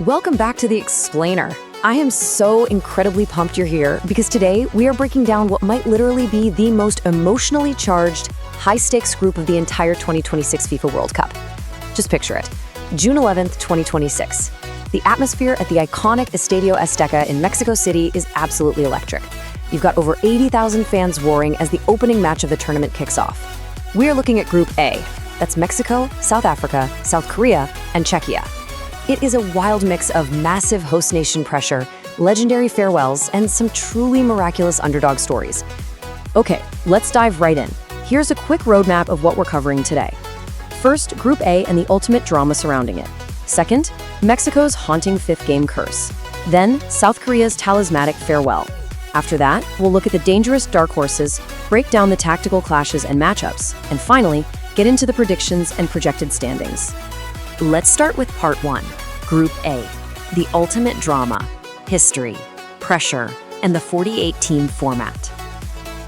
Welcome back to The Explainer. I am so incredibly pumped you're here because today we are breaking down what might literally be the most emotionally charged, high-stakes group of the entire 2026 FIFA World Cup. Just picture it. June 11th, 2026. The atmosphere at the iconic Estadio Azteca in Mexico City is absolutely electric. You've got over 80,000 fans roaring as the opening match of the tournament kicks off. We're looking at Group A. That's Mexico, South Africa, South Korea, and Czechia. It is a wild mix of massive host nation pressure, legendary farewells, and some truly miraculous underdog stories. Okay, let's dive right in. Here's a quick roadmap of what we're covering today. First, Group A and the ultimate drama surrounding it. Second, Mexico's haunting fifth game curse. Then, South Korea's talismanic farewell. After that, we'll look at the dangerous dark horses, break down the tactical clashes and matchups, and finally, get into the predictions and projected standings. Let's start with Part 1, Group A, the ultimate drama, history, pressure, and the 48-team format.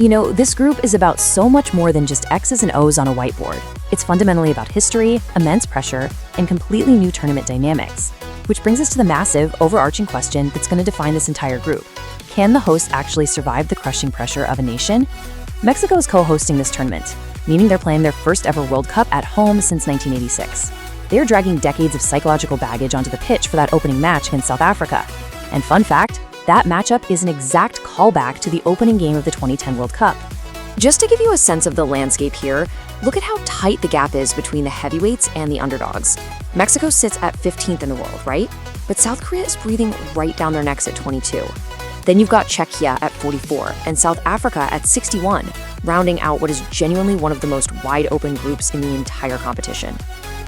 You know, this group is about so much more than just X's and O's on a whiteboard. It's fundamentally about history, immense pressure, and completely new tournament dynamics. Which brings us to the massive, overarching question that's going to define this entire group. Can the hosts actually survive the crushing pressure of a nation? Mexico is co-hosting this tournament, meaning they're playing their first ever World Cup at home since 1986. They're dragging decades of psychological baggage onto the pitch for that opening match against South Africa. And fun fact, that matchup is an exact callback to the opening game of the 2010 World Cup. Just to give you a sense of the landscape here, look at how tight the gap is between the heavyweights and the underdogs. Mexico sits at 15th in the world, right? But South Korea is breathing right down their necks at 22. Then you've got Czechia at 44 and South Africa at 61, rounding out what is genuinely one of the most wide-open groups in the entire competition.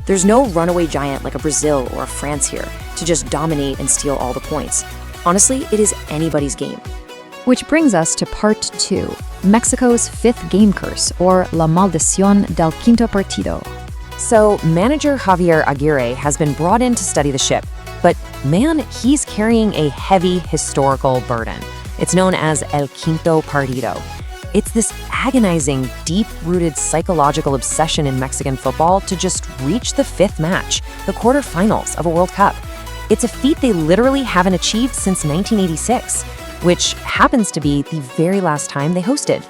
There's no runaway giant like a Brazil or a France here to just dominate and steal all the points. Honestly, it is anybody's game. Which brings us to Part 2, Mexico's fifth game curse, or La Maldición del Quinto Partido. So, manager Javier Aguirre has been brought in to study the ship, but man, he's carrying a heavy historical burden. It's known as El Quinto Partido. It's this agonizing, deep-rooted psychological obsession in Mexican football to just reach the fifth match, the quarterfinals of a World Cup. It's a feat they literally haven't achieved since 1986, which happens to be the very last time they hosted.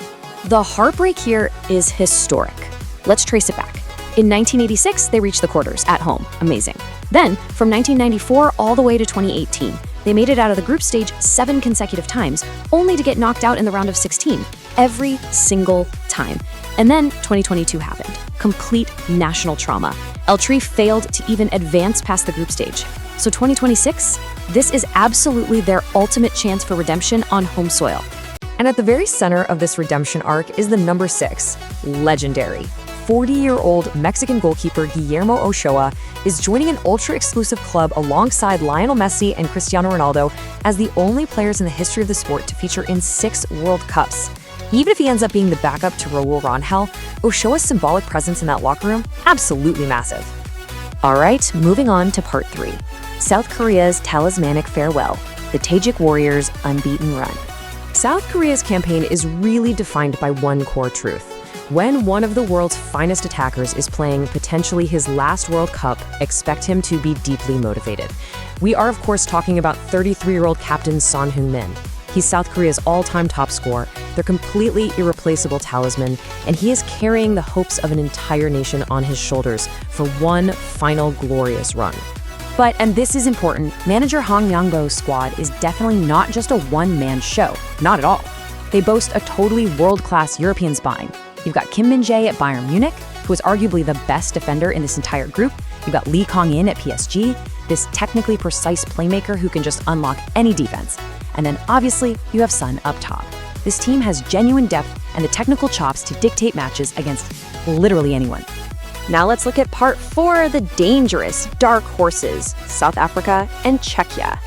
The heartbreak here is historic. Let's trace it back. In 1986, they reached the quarters at home. Amazing. Then, from 1994 all the way to 2018, they made it out of the group stage 7 consecutive times, only to get knocked out in the round of 16. Every single time. And then 2022 happened. Complete national trauma. El Tri failed to even advance past the group stage. So 2026, this is absolutely their ultimate chance for redemption on home soil. And at the very center of this redemption arc is the number 6, legendary. 40-year-old Mexican goalkeeper Guillermo Ochoa is joining an ultra-exclusive club alongside Lionel Messi and Cristiano Ronaldo as the only players in the history of the sport to feature in 6 World Cups. Even if he ends up being the backup to Raul Rangel, Ochoa's symbolic presence in that locker room, absolutely massive. All right, moving on to Part 3. South Korea's talismanic farewell, the Tajik Warriors' unbeaten run. South Korea's campaign is really defined by one core truth. When one of the world's finest attackers is playing potentially his last World Cup, expect him to be deeply motivated. We are, of course, talking about 33-year-old captain Son Heung-min. He's South Korea's all-time top scorer, their completely irreplaceable talisman, and he is carrying the hopes of an entire nation on his shoulders for one final glorious run. But, and this is important, manager Hong Yangbo's squad is definitely not just a one-man show. Not at all. They boast a totally world-class European spine. You've got Kim Min-jae at Bayern Munich, who is arguably the best defender in this entire group. You've got Lee Kong-in at PSG, this technically precise playmaker who can just unlock any defense. And then obviously, you have Son up top. This team has genuine depth and the technical chops to dictate matches against literally anyone. Now let's look at Part 4, the dangerous dark horses, South Africa and Czechia.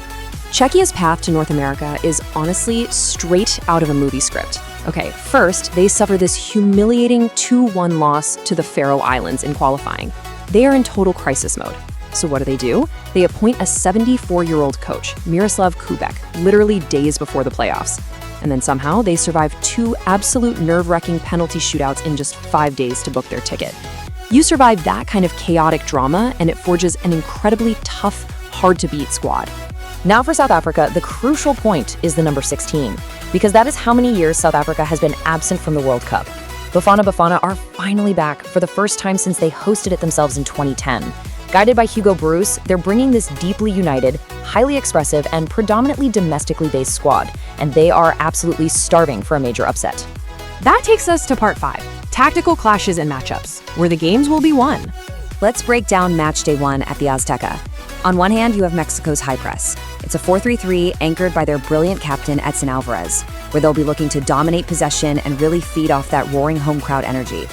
Czechia's path to North America is honestly straight out of a movie script. Okay, first, they suffer this humiliating 2-1 loss to the Faroe Islands in qualifying. They are in total crisis mode. So what do? They appoint a 74-year-old coach, Miroslav Kubek, literally days before the playoffs. And then somehow they survive 2 absolute nerve-wracking penalty shootouts in just 5 days to book their ticket. You survive that kind of chaotic drama, and it forges an incredibly tough, hard-to-beat squad. Now for South Africa, the crucial point is the number 16, because that is how many years South Africa has been absent from the World Cup. Bafana Bafana are finally back for the first time since they hosted it themselves in 2010. Guided by Hugo Bruce, they're bringing this deeply united, highly expressive, and predominantly domestically based squad, and they are absolutely starving for a major upset. That takes us to part 5, tactical clashes and matchups, where the games will be won. Let's break down match day 1 at the Azteca. On one hand, you have Mexico's high press. It's a 4-3-3 anchored by their brilliant captain Edson Alvarez, where they'll be looking to dominate possession and really feed off that roaring home crowd energy.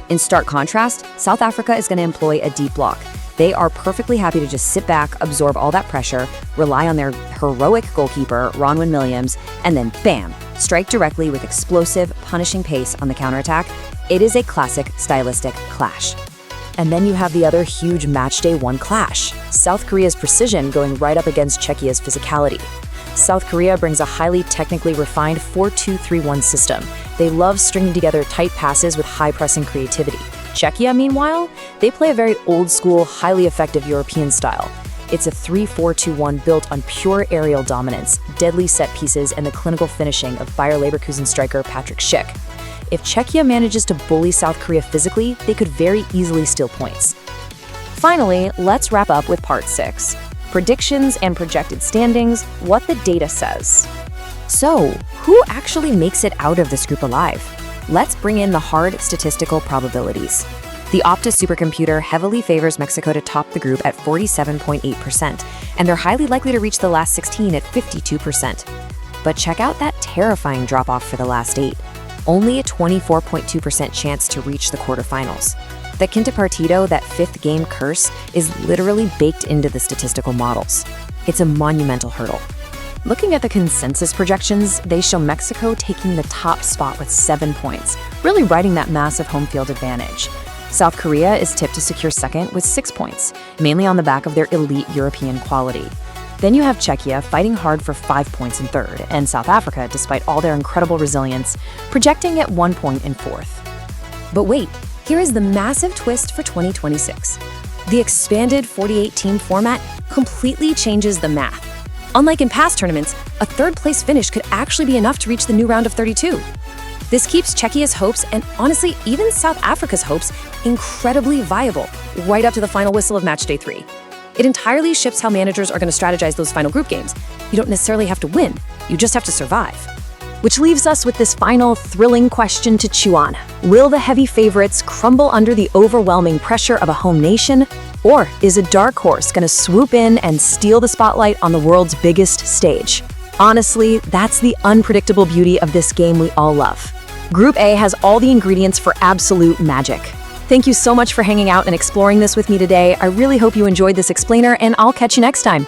In stark contrast, South Africa is going to employ a deep block. They are perfectly happy to just sit back, absorb all that pressure, rely on their heroic goalkeeper, Ronwen Williams, and then bam, strike directly with explosive, punishing pace on the counterattack. It is a classic stylistic clash. And then you have the other huge match day 1 clash, South Korea's precision going right up against Czechia's physicality. South Korea brings a highly technically refined 4-2-3-1 system. They love stringing together tight passes with high pressing creativity. Czechia, meanwhile, they play a very old-school, highly effective European style. It's a 3-4-2-1 built on pure aerial dominance, deadly set pieces, and the clinical finishing of Bayer Leverkusen striker Patrick Schick. If Czechia manages to bully South Korea physically, they could very easily steal points. Finally, let's wrap up with part 6. Predictions and projected standings, what the data says. So, who actually makes it out of this group alive? Let's bring in the hard statistical probabilities. The Opta supercomputer heavily favors Mexico to top the group at 47.8%, and they're highly likely to reach the last 16 at 52%. But check out that terrifying drop-off for the last 8. Only a 24.2% chance to reach the quarterfinals. The Quinta Partido, that 5th game curse, is literally baked into the statistical models. It's a monumental hurdle. Looking at the consensus projections, they show Mexico taking the top spot with 7 points, really riding that massive home field advantage. South Korea is tipped to secure second with 6 points, mainly on the back of their elite European quality. Then you have Czechia fighting hard for 5 points in third, and South Africa, despite all their incredible resilience, projecting at 1 point in fourth. But wait, here is the massive twist for 2026. The expanded 48-team format completely changes the math. Unlike in past tournaments, a third-place finish could actually be enough to reach the new round of 32. This keeps Czechia's hopes, and honestly, even South Africa's hopes, incredibly viable, right up to the final whistle of match day 3. It entirely shifts how managers are going to strategize those final group games. You don't necessarily have to win, you just have to survive. Which leaves us with this final thrilling question to chew on. Will the heavy favorites crumble under the overwhelming pressure of a home nation? Or is a dark horse going to swoop in and steal the spotlight on the world's biggest stage? Honestly, that's the unpredictable beauty of this game we all love. Group A has all the ingredients for absolute magic. Thank you so much for hanging out and exploring this with me today. I really hope you enjoyed this explainer, and I'll catch you next time.